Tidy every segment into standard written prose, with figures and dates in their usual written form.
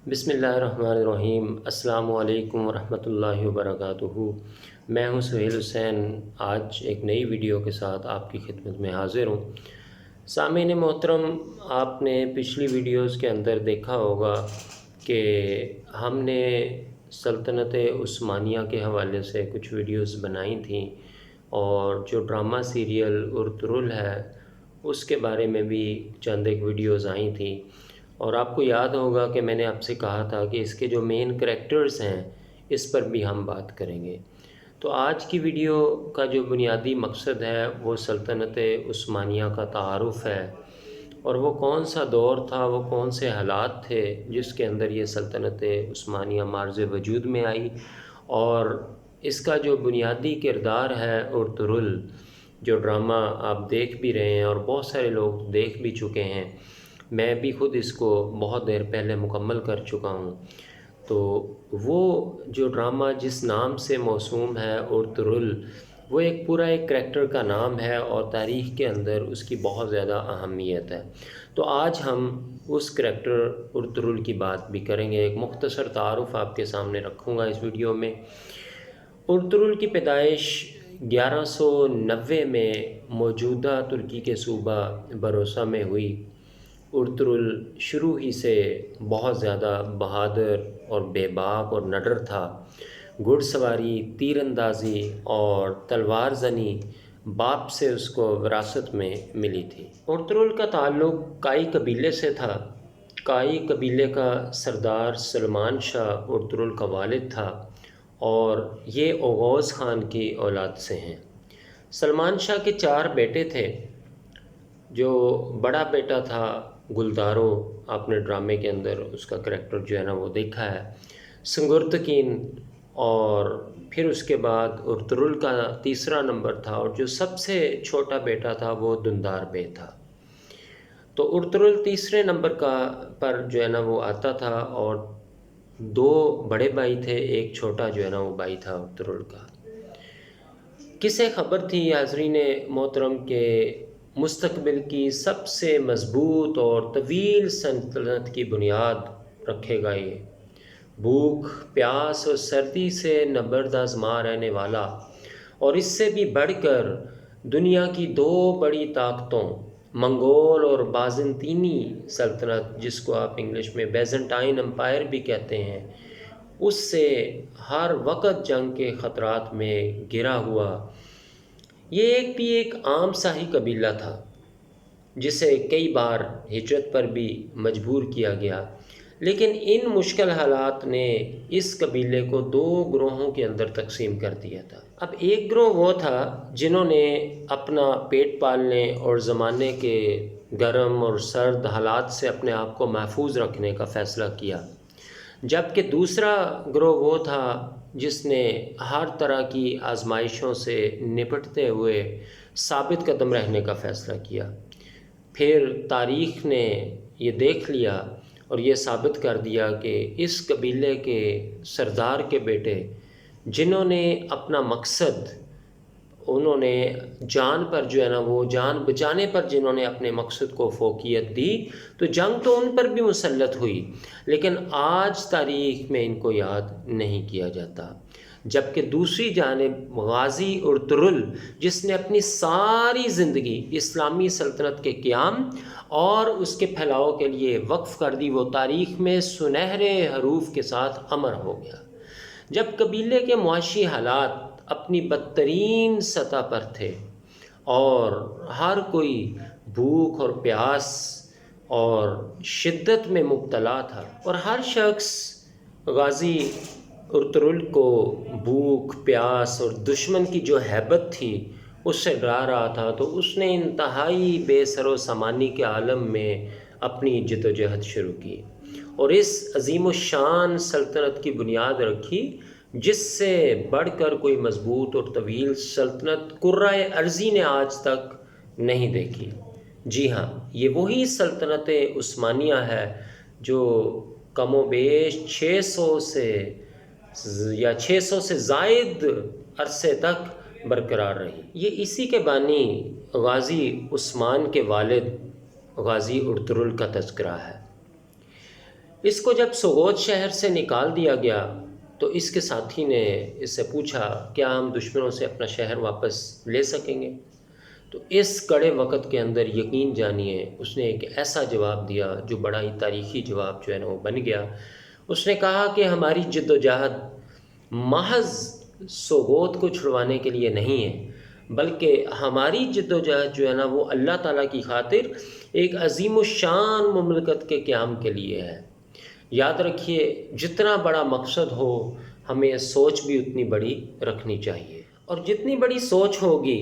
بسم اللہ الرحمن الرحیم۔ السلام علیکم ورحمۃ اللہ وبرکاتہ۔ میں ہوں سہیل حسین، آج ایک نئی ویڈیو کے ساتھ آپ کی خدمت میں حاضر ہوں۔ سامعین محترم، آپ نے پچھلی ویڈیوز کے اندر دیکھا ہوگا کہ ہم نے سلطنت عثمانیہ کے حوالے سے کچھ ویڈیوز بنائی تھیں، اور جو ڈرامہ سیریل ارطغرل ہے اس کے بارے میں بھی چند ایک ویڈیوز آئی تھیں۔ اور آپ کو یاد ہوگا کہ میں نے آپ سے کہا تھا کہ اس کے جو مین کریکٹرز ہیں اس پر بھی ہم بات کریں گے۔ تو آج کی ویڈیو کا جو بنیادی مقصد ہے وہ سلطنت عثمانیہ کا تعارف ہے، اور وہ کون سا دور تھا، وہ کون سے حالات تھے جس کے اندر یہ سلطنت عثمانیہ معرض وجود میں آئی، اور اس کا جو بنیادی کردار ہے ارطغرل، جو ڈرامہ آپ دیکھ بھی رہے ہیں اور بہت سارے لوگ دیکھ بھی چکے ہیں۔ میں بھی خود اس کو بہت دیر پہلے مکمل کر چکا ہوں۔ تو وہ جو ڈرامہ جس نام سے موسوم ہے ارطغرل، وہ ایک پورا ایک کریکٹر کا نام ہے، اور تاریخ کے اندر اس کی بہت زیادہ اہمیت ہے۔ تو آج ہم اس کریکٹر ارطغرل کی بات بھی کریں گے۔ ایک مختصر تعارف آپ کے سامنے رکھوں گا اس ویڈیو میں۔ ارطغرل کی پیدائش 1190 میں موجودہ ترکی کے صوبہ بروسا میں ہوئی۔ ارطغرل شروع ہی سے بہت زیادہ بہادر اور بے باک اور نڈر تھا۔ گھڑ سواری، تیر اندازی اور تلوار زنی باپ سے اس کو وراثت میں ملی تھی۔ ارطغرل کا تعلق کائی قبیلے سے تھا۔ کائی قبیلے کا سردار سلمان شاہ ارطغرل کا والد تھا، اور یہ اوغوز خان کی اولاد سے ہیں۔ سلمان شاہ کے 4 بیٹے تھے۔ جو بڑا بیٹا تھا گلدارو، آپ نے ڈرامے کے اندر اس کا کریکٹر جو ہے نا وہ دیکھا ہے، سنگرتکین، اور پھر اس کے بعد ارطغرل کا تیسرا نمبر تھا، اور جو سب سے چھوٹا بیٹا تھا وہ دندار بے تھا۔ تو ارطغرل تیسرے نمبر پر جو ہے نا وہ آتا تھا، اور 2 بڑے بھائی تھے، ایک چھوٹا جو ہے نا وہ بھائی تھا ارطغرل کا۔ کسے خبر تھی حاضرین محترم کہ مستقبل کی سب سے مضبوط اور طویل سلطنت کی بنیاد رکھے گا یہ۔ بھوک، پیاس اور سردی سے نبرد آزما رہنے والا، اور اس سے بھی بڑھ کر دنیا کی 2 بڑی طاقتوں، منگول اور بازنطینی سلطنت، جس کو آپ انگلش میں بیزنٹائن امپائر بھی کہتے ہیں، اس سے ہر وقت جنگ کے خطرات میں گھرا ہوا یہ ایک عام سا ہی قبیلہ تھا، جسے کئی بار ہجرت پر بھی مجبور کیا گیا۔ لیکن ان مشکل حالات نے اس قبیلے کو 2 گروہوں کے اندر تقسیم کر دیا تھا۔ اب ایک گروہ وہ تھا جنہوں نے اپنا پیٹ پالنے اور زمانے کے گرم اور سرد حالات سے اپنے آپ کو محفوظ رکھنے کا فیصلہ کیا، جبکہ دوسرا گروہ وہ تھا جس نے ہر طرح کی آزمائشوں سے نپٹتے ہوئے ثابت قدم رہنے کا فیصلہ کیا۔ پھر تاریخ نے یہ دیکھ لیا اور یہ ثابت کر دیا کہ اس قبیلے کے سردار کے بیٹے، جنہوں نے اپنا مقصد، انہوں نے جان پر جو ہے نا وہ جان بچانے پر جنہوں نے اپنے مقصد کو فوقیت دی، تو جنگ تو ان پر بھی مسلط ہوئی، لیکن آج تاریخ میں ان کو یاد نہیں کیا جاتا۔ جبکہ دوسری جانب غازی ارطغرل، جس نے اپنی ساری زندگی اسلامی سلطنت کے قیام اور اس کے پھیلاؤ کے لیے وقف کر دی، وہ تاریخ میں سنہرے حروف کے ساتھ امر ہو گیا۔ جب قبیلے کے معاشی حالات اپنی بدترین سطح پر تھے، اور ہر کوئی بھوک اور پیاس اور شدت میں مبتلا تھا، اور ہر شخص غازی ارطغرل کو بھوک، پیاس اور دشمن کی جو ہیبت تھی اس سے ڈرا رہا تھا، تو اس نے انتہائی بے سر و سامانی کے عالم میں اپنی جد و جہد شروع کی، اور اس عظیم الشان سلطنت کی بنیاد رکھی، جس سے بڑھ کر کوئی مضبوط اور طویل سلطنت کرۂ ارضی نے آج تک نہیں دیکھی۔ جی ہاں، یہ وہی سلطنت عثمانیہ ہے جو کم و بیش 600 سے زائد عرصے تک برقرار رہی۔ یہ اسی کے بانی غازی عثمان کے والد غازی ارطغرل کا تذکرہ ہے۔ اس کو جب سوغوت شہر سے نکال دیا گیا تو اس کے ساتھی نے اس سے پوچھا کیا ہم دشمنوں سے اپنا شہر واپس لے سکیں گے؟ تو اس کڑے وقت کے اندر یقین جانیے اس نے ایک ایسا جواب دیا جو بڑا ہی تاریخی جواب جو ہے نا وہ بن گیا۔ اس نے کہا کہ ہماری جد و جہد محض سوغوت کو چھڑوانے کے لیے نہیں ہے، بلکہ ہماری جد و جہد جو ہے نا وہ اللہ تعالیٰ کی خاطر ایک عظیم الشان مملکت کے قیام کے لیے ہے۔ یاد رکھیے جتنا بڑا مقصد ہو ہمیں سوچ بھی اتنی بڑی رکھنی چاہیے، اور جتنی بڑی سوچ ہوگی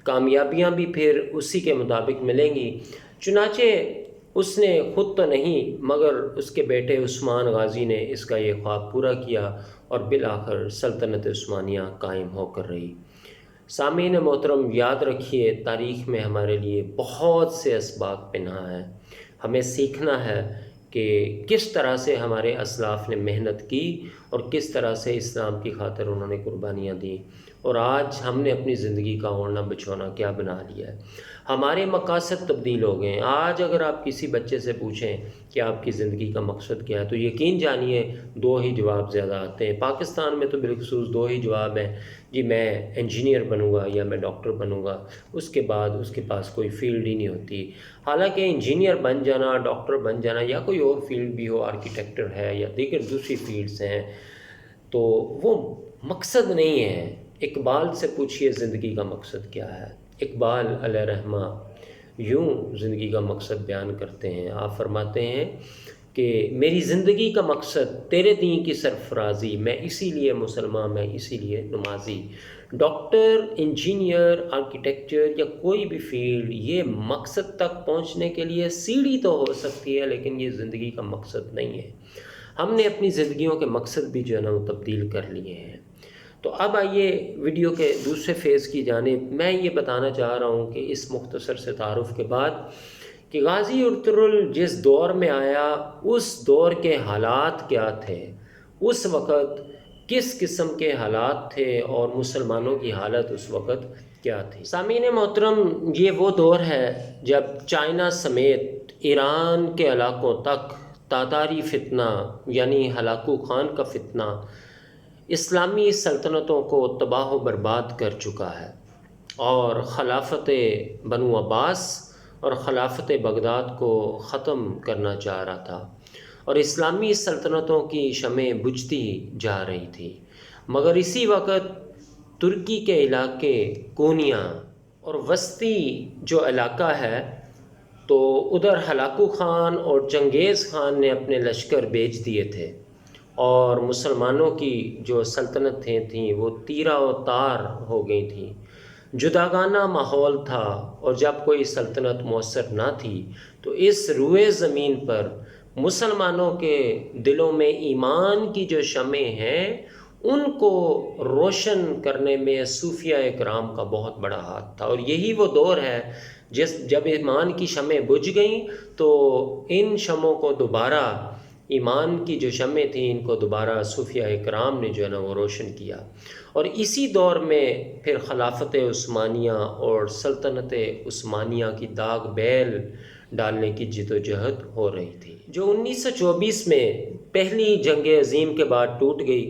کامیابیاں بھی پھر اسی کے مطابق ملیں گی۔ چنانچہ اس نے خود تو نہیں مگر اس کے بیٹے عثمان غازی نے اس کا یہ خواب پورا کیا اور بالآخر سلطنت عثمانیہ قائم ہو کر رہی۔ سامعین محترم، یاد رکھیے تاریخ میں ہمارے لیے بہت سے اسباق پنہاں ہیں۔ ہمیں سیکھنا ہے کہ کس طرح سے ہمارے اسلاف نے محنت کی اور کس طرح سے اسلام کی خاطر انہوں نے قربانیاں دیں، اور آج ہم نے اپنی زندگی کا اوڑھنا بچھونا کیا بنا لیا ہے۔ ہمارے مقاصد تبدیل ہو گئے ہیں۔ آج اگر آپ کسی بچے سے پوچھیں کہ آپ کی زندگی کا مقصد کیا ہے تو یقین جانیے دو ہی جواب زیادہ آتے ہیں۔ پاکستان میں تو بالخصوص دو ہی جواب ہیں، جی میں انجینئر بنوں گا یا میں ڈاکٹر بنوں گا، اس کے بعد اس کے پاس کوئی فیلڈ ہی نہیں ہوتی۔ حالانکہ انجینئر بن جانا، ڈاکٹر بن جانا یا کوئی اور فیلڈ بھی ہو، آرکیٹیکٹر ہے یا دیگر دوسری فیلڈز ہیں، تو وہ مقصد نہیں ہے۔ اقبال سے پوچھئے زندگی کا مقصد کیا ہے۔ اقبال علیہ رحمہ یوں زندگی کا مقصد بیان کرتے ہیں، آپ فرماتے ہیں کہ میری زندگی کا مقصد تیرے دین کی سرفرازی، میں اسی لیے مسلمان، میں اسی لیے نمازی۔ ڈاکٹر، انجینئر، آرکیٹیکچر یا کوئی بھی فیلڈ یہ مقصد تک پہنچنے کے لیے سیڑھی تو ہو سکتی ہے، لیکن یہ زندگی کا مقصد نہیں ہے۔ ہم نے اپنی زندگیوں کے مقصد بھی جو ہے نا وہ تبدیل کر لیے ہیں۔ تو اب آئیے ویڈیو کے دوسرے فیز کی جانب۔ میں یہ بتانا چاہ رہا ہوں کہ اس مختصر سے تعارف کے بعد کہ غازی ارطغرل جس دور میں آیا اس دور کے حالات کیا تھے، اس وقت کس قسم کے حالات تھے اور مسلمانوں کی حالت اس وقت کیا تھی۔ سامعین محترم، یہ وہ دور ہے جب چائنا سمیت ایران کے علاقوں تک تاتاری فتنہ یعنی ہلاکو خان کا فتنہ اسلامی سلطنتوں کو تباہ و برباد کر چکا ہے، اور خلافت بنو عباس اور خلافت بغداد کو ختم کرنا چاہ رہا تھا، اور اسلامی سلطنتوں کی شمعیں بجھتی جا رہی تھی۔ مگر اسی وقت ترکی کے علاقے کونیا اور وسطی جو علاقہ ہے تو ادھر ہلاکو خان اور چنگیز خان نے اپنے لشکر بھیج دیے تھے، اور مسلمانوں کی جو سلطنتیں تھیں وہ تیرہ و تار ہو گئی تھیں۔ جداگانہ ماحول تھا، اور جب کوئی سلطنت مؤثر نہ تھی تو اس روئے زمین پر مسلمانوں کے دلوں میں ایمان کی جو شمعیں ہیں ان کو روشن کرنے میں صوفیہ اکرام کا بہت بڑا ہاتھ تھا۔ اور یہی وہ دور ہے جب ایمان کی شمعیں بجھ گئیں تو ان شمعوں کو دوبارہ، ایمان کی جو شمعیں تھیں ان کو دوبارہ صوفیہ اکرام نے جو ہے نا وہ روشن کیا، اور اسی دور میں پھر خلافت عثمانیہ اور سلطنت عثمانیہ کی داغ بیل ڈالنے کی جد و جہد ہو رہی تھی، جو 1924 میں پہلی جنگ عظیم کے بعد ٹوٹ گئی۔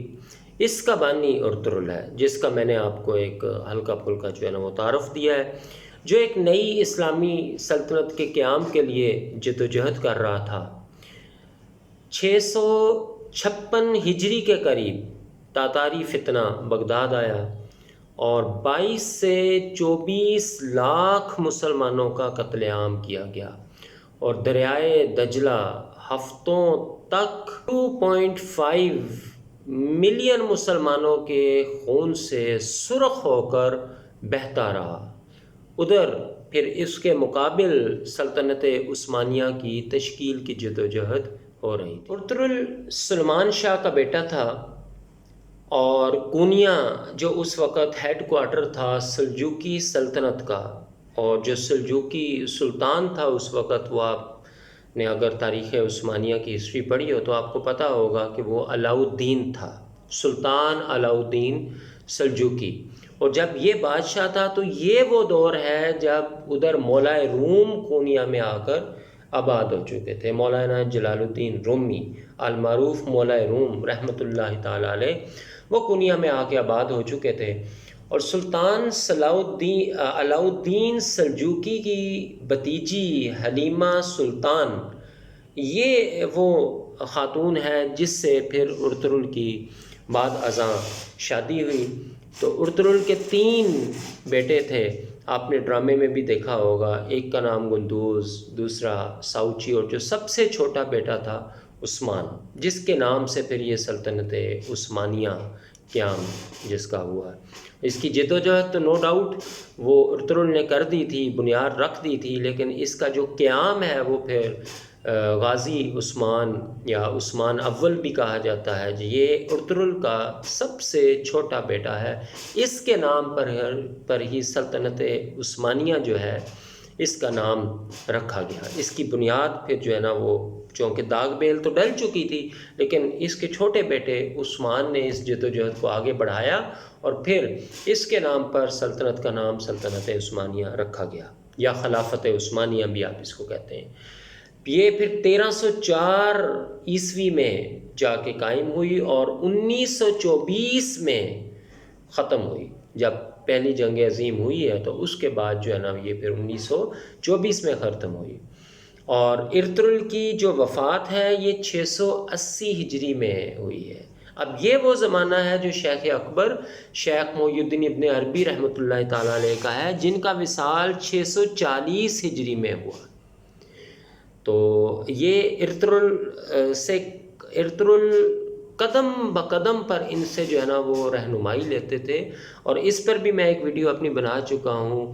اس کا بانی ارطغرل ہے، جس کا میں نے آپ کو ایک ہلکا پھلکا جو ہے نا وہ تعارف دیا ہے، جو ایک نئی اسلامی سلطنت کے قیام کے لیے جد و جہد کر رہا تھا۔ 656 ہجری کے قریب تاتاری فتنہ بغداد آیا اور 22 سے 24 لاکھ مسلمانوں کا قتل عام کیا گیا، اور دریائے دجلہ ہفتوں تک 2.5 ملین مسلمانوں کے خون سے سرخ ہو کر بہتا رہا۔ ادھر پھر اس کے مقابل سلطنت عثمانیہ کی تشکیل کی جد و جہد ہو رہی تھی۔ ارطغرل سلمان شاہ کا بیٹا تھا، اور کونیا جو اس وقت ہیڈ کوارٹر تھا سلجوقی سلطنت کا، اور جو سلجوقی سلطان تھا اس وقت، وہ آپ نے اگر تاریخ عثمانیہ کی ہسٹری پڑھی ہو تو آپ کو پتہ ہوگا کہ وہ علاء الدین تھا، سلطان علاء الدین سلجوقی۔ اور جب یہ بادشاہ تھا تو یہ وہ دور ہے جب ادھر مولائے روم کونیا میں آ کر آباد ہو چکے تھے۔ مولانا جلال الدین رومی المعروف مولا روم رحمۃ اللہ تعالیٰ علیہ وہ کنیا میں آ کے آباد ہو چکے تھے، اور سلطان علاء الدین سلجوقی کی بھتیجی حلیمہ سلطان یہ وہ خاتون ہے جس سے پھر ارطغرل کی بعد ازاں شادی ہوئی۔ تو ارطغرل کے 3 بیٹے تھے، آپ نے ڈرامے میں بھی دیکھا ہوگا، ایک کا نام گندوز، دوسرا ساؤچی، اور جو سب سے چھوٹا بیٹا تھا عثمان، جس کے نام سے پھر یہ سلطنت عثمانیہ قیام جس کا ہوا۔ اس کی جد و جہد تو نو ڈاؤٹ وہ ارطغرل نے کر دی تھی، بنیاد رکھ دی تھی، لیکن اس کا جو قیام ہے وہ پھر غازی عثمان یا عثمان اول بھی کہا جاتا ہے، یہ ارطغرل کا سب سے چھوٹا بیٹا ہے، اس کے نام پر ہی سلطنت عثمانیہ جو ہے اس کا نام رکھا گیا۔ اس کی بنیاد پھر جو ہے نا وہ چونکہ داغ بیل تو ڈل چکی تھی، لیکن اس کے چھوٹے بیٹے عثمان نے اس جد و جہد کو آگے بڑھایا، اور پھر اس کے نام پر سلطنت کا نام سلطنت عثمانیہ رکھا گیا، یا خلافت عثمانیہ بھی آپ اس کو کہتے ہیں۔ یہ پھر 1304 عیسوی میں جا کے قائم ہوئی اور 1924 میں ختم ہوئی۔ جب پہلی جنگ عظیم ہوئی ہے تو اس کے بعد جو ہے نا یہ پھر 1924 میں ختم ہوئی، اور ارطغرل کی جو وفات ہے یہ 680 ہجری میں ہوئی ہے۔ اب یہ وہ زمانہ ہے جو شیخ اکبر شیخ محی الدین ابن عربی رحمۃ اللہ تعالیٰ علیہ کا ہے، جن کا وصال 640 ہجری میں ہوا۔ تو یہ ارطغرل قدم بقدم پر ان سے جو ہے نا وہ رہنمائی لیتے تھے، اور اس پر بھی میں ایک ویڈیو اپنی بنا چکا ہوں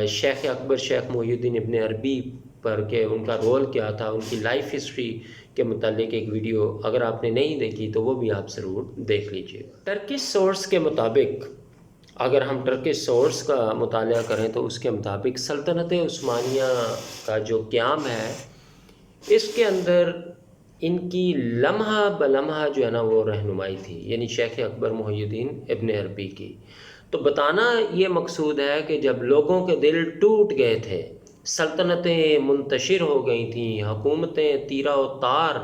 شیخ اکبر شیخ محی الدین ابن عربی پر، کہ ان کا رول کیا تھا، ان کی لائف ہسٹری کے متعلق ایک ویڈیو اگر آپ نے نہیں دیکھی تو وہ بھی آپ ضرور دیکھ لیجیے۔ ٹرکش سورس کے مطابق، اگر ہم ٹرکش سورس کا مطالعہ کریں تو اس کے مطابق سلطنت عثمانیہ کا جو قیام ہے اس کے اندر ان کی لمحہ بلمحہ جو ہے نا وہ رہنمائی تھی، یعنی شیخ اکبر محی الدین ابن عربی کی۔ تو بتانا یہ مقصود ہے کہ جب لوگوں کے دل ٹوٹ گئے تھے، سلطنتیں منتشر ہو گئی تھیں، حکومتیں تیرہ و تار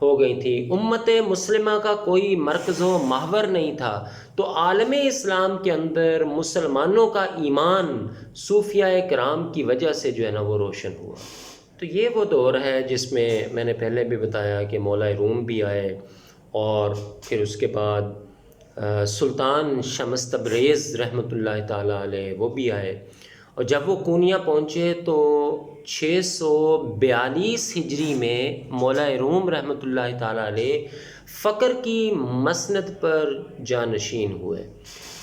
ہو گئی تھیں، امت مسلمہ کا کوئی مرکز و محور نہیں تھا، تو عالم اسلام کے اندر مسلمانوں کا ایمان صوفیاء کرام کی وجہ سے جو ہے نا وہ روشن ہوا۔ تو یہ وہ دور ہے جس میں نے پہلے بھی بتایا کہ مولا روم بھی آئے، اور پھر اس کے بعد سلطان شمس تبریز رحمۃ اللہ تعالیٰ علیہ وہ بھی آئے، اور جب وہ کونیا پہنچے تو 642 ہجری میں مولا روم رحمۃ اللہ تعالیٰ علیہ فقر کی مسند پر جانشین ہوئے۔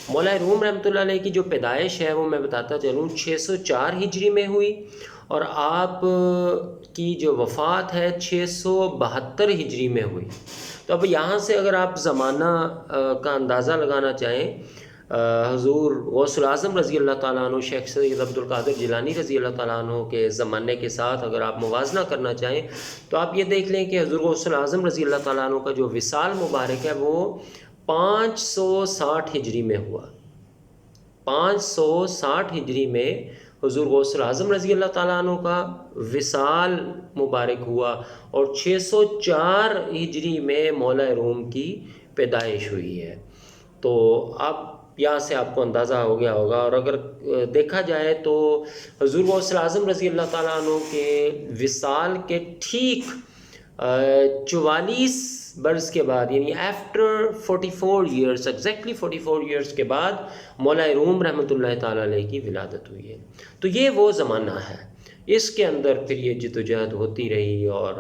مولا روم رحمۃ اللہ علیہ کی جو پیدائش ہے وہ میں بتاتا چلوں 604 ہجری میں ہوئی، اور آپ کی جو وفات ہے 672 ہجری میں ہوئی۔ تو اب یہاں سے اگر آپ زمانہ کا اندازہ لگانا چاہیں، حضور غوث الاعظم رضی اللہ تعالیٰ عنہ شیخ سید عبد القادر جیلانی رضی اللہ تعالیٰ عنہ کے زمانے کے ساتھ اگر آپ موازنہ کرنا چاہیں تو آپ یہ دیکھ لیں کہ حضور غوث الاعظم رضی اللہ تعالیٰ عنہ کا جو وصال مبارک ہے وہ 560 ہجری میں ہوا۔ 560 ہجری میں حضور غوث الاعظم رضی اللہ تعالیٰ عنہ کا وصال مبارک ہوا، اور 604 ہجری میں مولا روم کی پیدائش ہوئی ہے۔ تو اب یہاں سے آپ کو اندازہ ہو گیا ہوگا، اور اگر دیکھا جائے تو حضور غوث الاعظم رضی اللہ تعالیٰ عنہ کے وصال کے ٹھیک 44 برس کے بعد، یعنی after 44 years ایگزیکٹلی 44 years کے بعد مولا روم رحمۃ اللہ تعالیٰ علیہ کی ولادت ہوئی ہے۔ تو یہ وہ زمانہ ہے، اس کے اندر پھر یہ جد و جہد ہوتی رہی، اور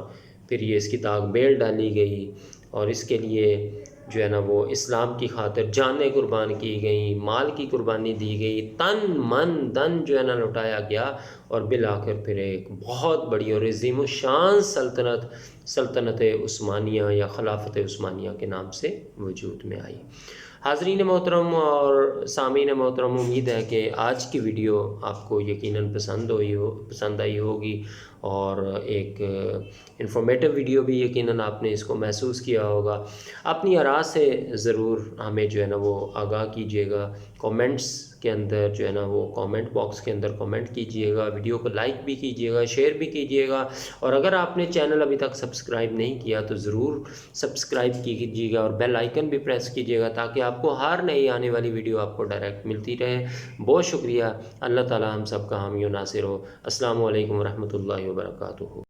پھر یہ اس کی داغ بیل ڈالی گئی، اور اس کے لیے جو ہے نا وہ اسلام کی خاطر جانیں قربان کی گئیں، مال کی قربانی دی گئی، تن من دن جو ہے نا لوٹایا گیا، اور بالآخر پھر ایک بہت بڑی اور عظیم الشان سلطنت عثمانیہ یا خلافت عثمانیہ کے نام سے وجود میں آئی۔ حاضرین محترم اور سامعین محترم، امید ہے کہ آج کی ویڈیو آپ کو یقیناً پسند آئی ہوگی، اور ایک انفارمیٹیو ویڈیو بھی یقیناً آپ نے اس کو محسوس کیا ہوگا۔ اپنی آراء سے ضرور ہمیں جو ہے نا وہ آگاہ کیجیے گا، کومنٹس کے اندر جو ہے نا وہ کامنٹ باکس کے اندر کامنٹ کیجئے گا، ویڈیو کو لائک بھی کیجئے گا، شیئر بھی کیجئے گا، اور اگر آپ نے چینل ابھی تک سبسکرائب نہیں کیا تو ضرور سبسکرائب کیجئے گا، اور بیل آئیکن بھی پریس کیجئے گا تاکہ آپ کو ہر نئی آنے والی ویڈیو آپ کو ڈائریکٹ ملتی رہے۔ بہت شکریہ، اللہ تعالی ہم سب کا حامی و ناصر ہو۔ السلام علیکم ورحمۃ اللہ وبرکاتہ۔